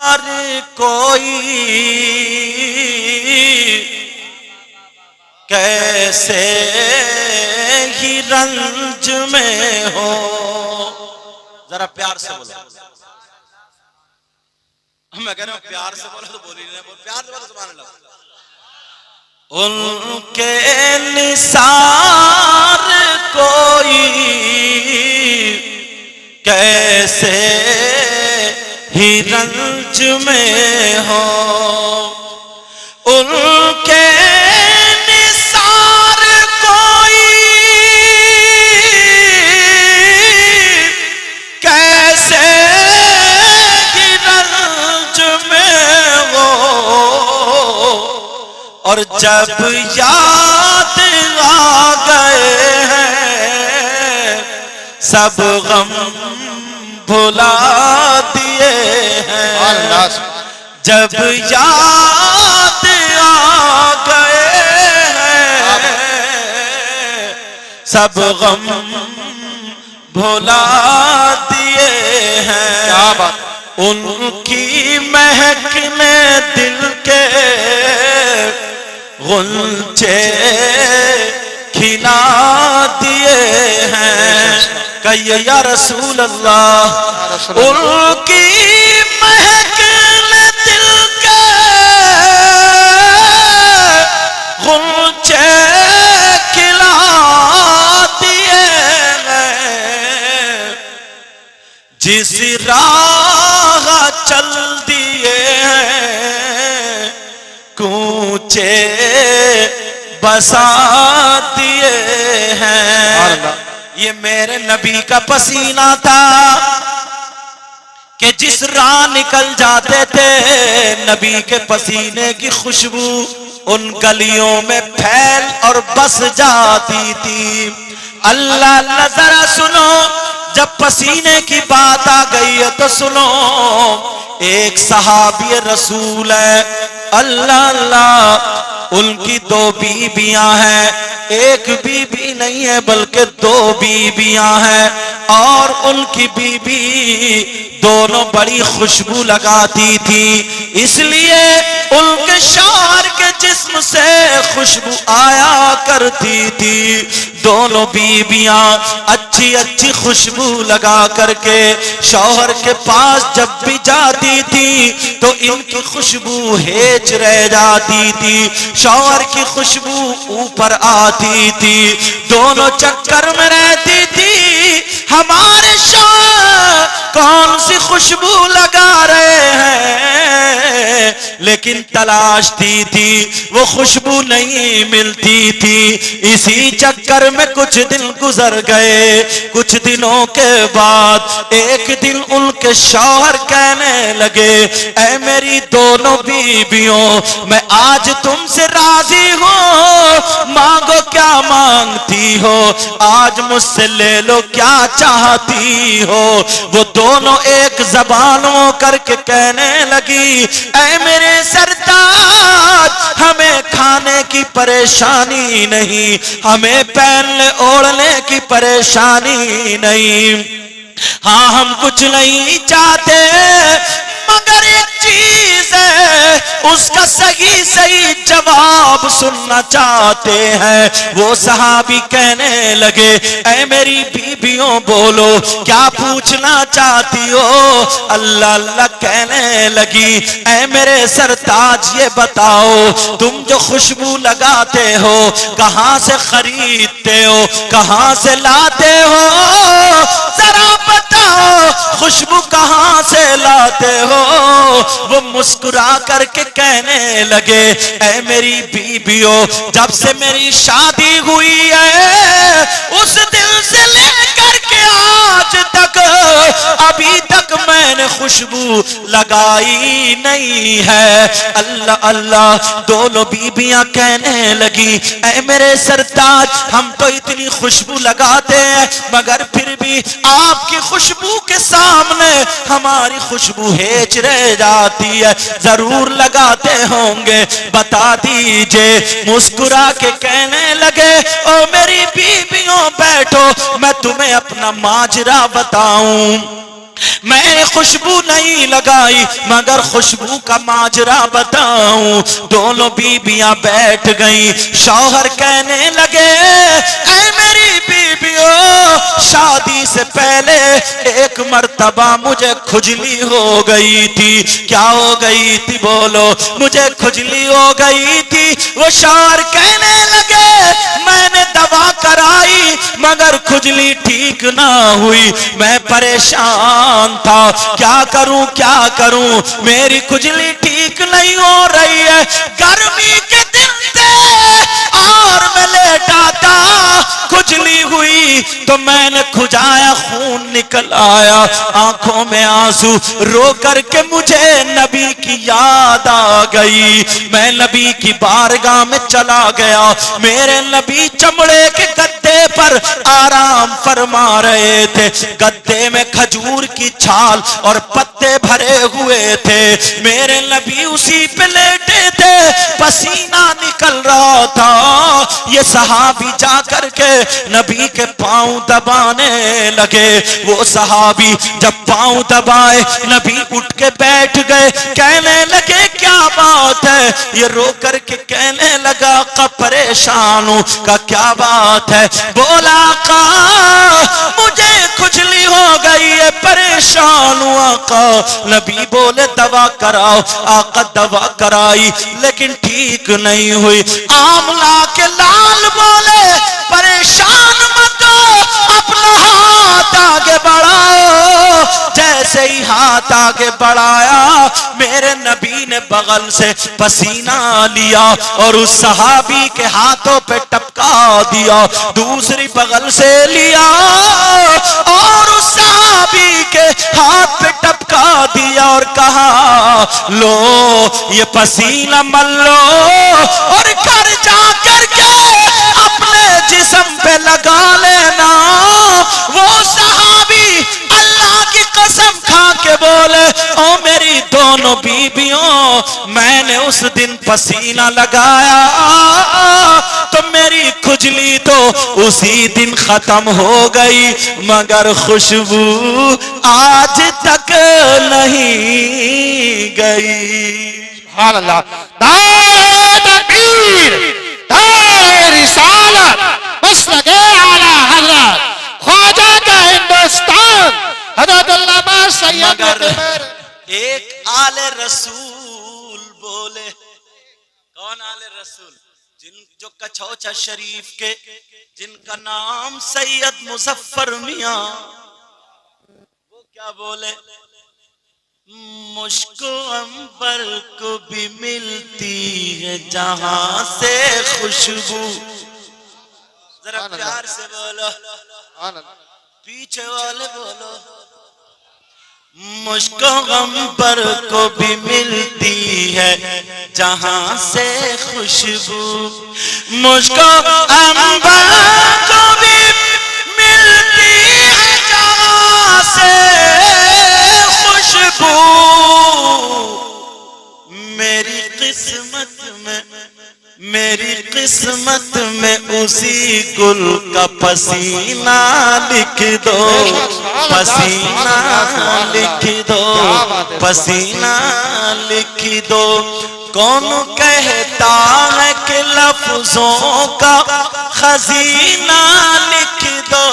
हर कोई कैसे ही रंज में हो। जरा प्यार से बोलो। मैं कह रहा हूं प्यार से बोलो तो बोल ही नहीं, बोल प्यार से बोलो सुभान अल्लाह। उनके निसार कोई कैसे ही रंज में हो। उनके निसार कोई कैसे ही रंज में हो। और जब याद आ गए हैं सब गम भुला दिए हैं। जब याद आ गए हैं सब गम भुला दिए हैं। क्या बात। उनकी महक ने दिल के गुलचे खिला दिए हैं। कहिए या रसूल अल्लाह। उनकी महक ने दिल के गुलचे खिला दिए हैं। जिस राह चल दिए हैं कूचे बसा दिए हैं। ये मेरे नबी का पसीना था कि जिस राह निकल जाते थे नबी के पसीने की खुशबू उन गलियों में फैल और बस जाती थी। अल्लाह अल्लाह जरा सुनो, जब पसीने की बात आ गई है तो सुनो। एक सहाबी रसूल है, अल्लाह अल्लाह, उनकी दो बीबियां हैं। एक बीबी नहीं है बल्कि दो बीबियां हैं। और उनकी बीबी दोनों बड़ी खुशबू लगाती थी, इसलिए उनके शौहर के जिस्म से खुशबू आया करती थी। दोनों बीबियां अच्छी अच्छी खुशबू लगा करके शौहर के पास जब भी जाती थी तो इनकी खुशबू हेज रह जाती थी, शौहर की खुशबू ऊपर आती थी। दोनों चक्कर में रहती थी हमारे शौहर कौन सी खुशबू लगा रहे हैं, लेकिन तलाशती थी वो खुशबू नहीं मिलती थी। इसी चक्कर में कुछ दिन गुजर गए। कुछ दिनों के बाद एक दिन उनके शौहर कहने लगे, ऐ मेरी दोनों बीबियों, मैं आज तुमसे राजी हूं, मांगो क्या मांगती हो, आज मुझसे ले लो क्या चाहती हो। वो दोनों एक जबान हो करके कहने लगी, ऐ मेरे सरताज, हमें खाने की परेशानी नहीं, हमें पहनने ओढ़ने की परेशानी नहीं, हाँ हम कुछ नहीं चाहते, मगर एक चीज है उसका सही सही जवाब सुनना चाहते हैं। वो सहाबी कहने लगे, ऐ मेरी बीबियों बोलो क्या पूछना चाहती हो। अल्लाह अल्लाह कहने लगी, ऐ मेरे सरताज ये बताओ तुम जो खुशबू लगाते हो कहां से खरीदते हो, कहां से लाते हो, जरा बताओ खुशबू कहां से लाते हो। वो मुस्कुरा करके कहने लगे, ऐ मेरी बीबियों, जब से मेरी शादी हुई है उस दिन से लेकर के आज तक अभी तक मैंने खुशबू लगाई नहीं है। अल्लाह अल्लाह, दोनों बीबियां कहने लगी, ऐ मेरे सरताज, हम तो इतनी खुशबू लगाते हैं मगर फिर भी आपकी खुशबू के सामने हमारी खुशबू हेच रह जाती है, जरूर लगाते होंगे, बता दीजिए। मुस्कुरा के कहने लगे, ओ मेरी बीबियों बैठो, मैं तुम्हें अपना माजरा बताऊं। मैंने खुशबू नहीं लगाई मगर खुशबू का माजरा बताऊं। दोनों बीबियां बैठ गईं, शौहर कहने लगे ऐ मेरी बीबियों, शादी से पहले एक मर्तबा मुझे खुजली हो गई थी। क्या हो गई थी बोलो? मुझे खुजली हो गई थी। वो शौहर कहने लगे मैंने दवा कराई मगर खुजली ठीक ना हुई, मैं परेशान था, क्या करूं, मेरी खुजली ठीक नहीं हो रही है। गर्मी के दिन थे और मैं लेटा था, खुजली हुई तो मैंने खुजाया, खून निकल आया, आंखों में आंसू, रो करके मुझे नबी की याद आ गई। मैं नबी की बारगाह में चला गया, मेरे नबी चमड़े के गद्दे पर आराम फरमा रहे थे। गद्दे में खजूर की छाल और पत्ते भरे हुए थे, मेरे नबी उसी पे लेटे थे, पसीना निकल रहा था। ये सहाबी जा करके नबी के पांव दबाने लगे। वो सहाबी जब पांव दबाए, नबी उठ के बैठ गए, कहने लगे क्या बात है? ये रो करके कहने लगा का परेशान हूं, का क्या बात है? बोला का मुझे खुजली हो गई है, परेशान हूं आका। नबी बोले दवा कराओ। आका दवा कराई लेकिन ठीक नहीं हुई। आमला के लाल बोले परेशान मत हो, अपना हाथ आगे बढ़ाओ। जैसे ही हाथ आगे बढ़ाया, मेरे नबी ने बगल से पसीना लिया और उस सहाबी के हाथों पे टपका दिया, दूसरी बगल से लिया और उस सहाबी के हाथ पे टपका दिया और कहा लो ये पसीना मल लो और घर जा करके अपने जिस्म पे लगा लेना। वो सहाबी अल्लाह की कसम खा के बोले ओ मेरी दोनों बीबियों, मैंने उस दिन पसीना लगाया तो मेरी खुजली तो उसी दिन खत्म हो गई, मगर खुशबू आज तक नहीं गई। सुभान अल्लाह। दाए तकबीर, दाए रिसालत, मसलके आला हज़रत ख्वाजा का हिंदुस्तान हज़रत अल्लामा सैयद मगर एक आले रसूल बोले। कौन आले रसूल? जो कछौचा शरीफ के जिनका नाम सैयद मुजफ्फर मियां, वो क्या बोले? मुश्को अंबर को भी मिलती है जहां से खुशबू। जरा प्यार से बोलो, पीछे वाले बोलो। मुश्को अंबर को भी मिलती है जहां से खुशबू, मुश्को अंबर को भी मिलती है जहां से खुशबू। मेरी किस्मत में उसी गुल का पसीना लिख दो, पसीना लिख दो, पसीना लिख दो। कौन कहता है कि लफ्जों का खजीना लिख दो,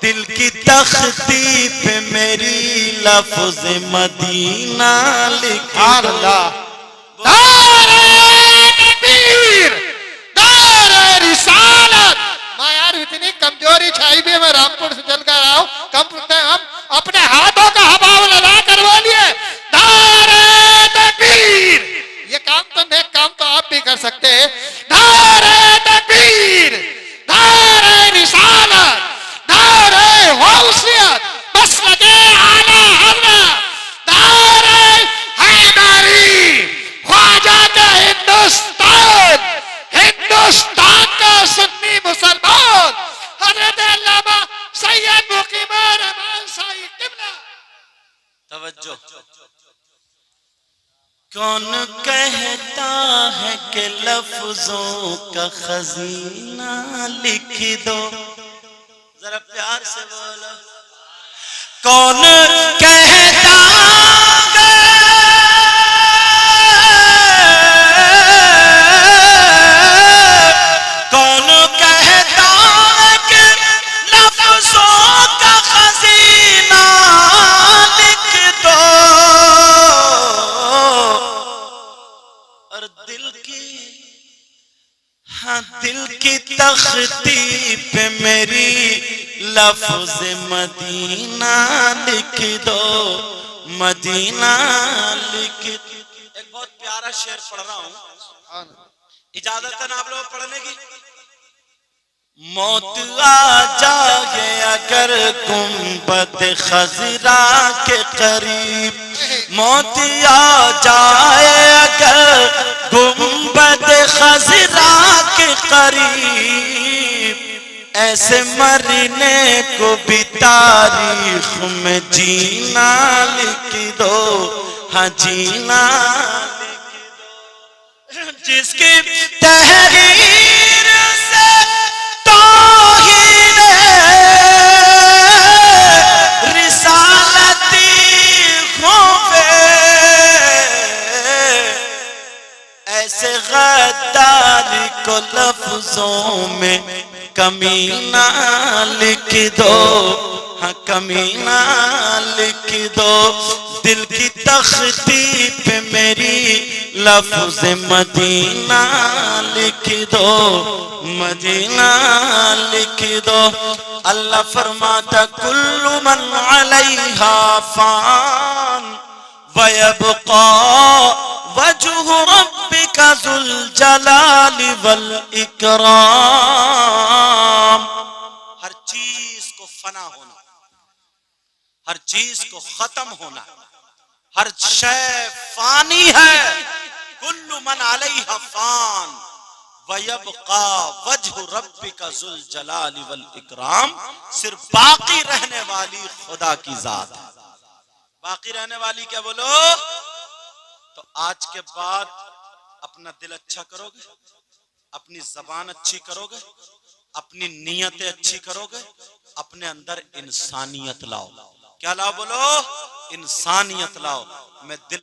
दिल की तख्ती पे मेरी लफ्ज मदीना लिख दो। इतनी कमजोरी छाई भी, मैं रामपुर से चल कर आया हूं, हम अपने हाथों का हवाव लगा कर बोलिए नारे तकबीर। ये काम तो नेक काम तो आप भी कर सकते हैं। नारे तकबीर, नारे रिसालत, नारे गौसियत, मसलके आला हज़रत, नारे हैदरी, ख्वाजा का हिंदुस्तान, हिंदुस्तान का सुन्नी मुसलमान हज़रत अल्लामा सैयद मुकीमान रहमान साईं क़िबला। तवज्जो। कौन कहता है कि लफ्जों का खजीना लिख दो, जरा प्यार से बोलो। कौन कहता कौन कहता कि लफ्ज़ों का खजीना लिख दो और दिल की, हाँ दिल की तख्ती पे मेरी लफ्ज़ मदीना लिख दो, मदीना लिख। एक बहुत प्यारा शेर पढ़ रहा हूं, इजाजत है ना आप लोग पढ़ने की? मौत आ जाए अगर गुंबद खजरा के करीब, मौत आ जाए अगर गुंबद खजरा के करीब, ऐसे मरने को भी तारीख में जीना लिख दो, हाँ जीना लिख दो। जिसकी तहरीर से तौहीन रिसालती होवे, ऐसे गद्दारी को लफ्जों में कमीना लिख दो, हाँ कमीना लिख दो। दिल की तख्ती पे मेरी लफ्ज़ मदीना लिख दो, मदीना लिख दो। अल्लाह फरमाता कुल्लु मन अलैहा फान व यबका वजहु रब्बिका ज़ुल जलाली वल इकराम। हर चीज को फना होना, हर चीज को खत्म होना, हर शय फानी है। कुल्लु मन अलैहा फान व यबका वजहु रब्बिका ज़ुल जलाली वल इकराम। सिर्फ बाकी रहने वाली खुदा की जात है। बाकी रहने वाली क्या बोलो? तो आज के बाद अपना दिल अच्छा करोगे, अपनी जबान अच्छी करोगे, अपनी नीयतें अच्छी करोगे, अपने अंदर इंसानियत लाओ। क्या लाओ बोलो? इंसानियत लाओ। मैं दिल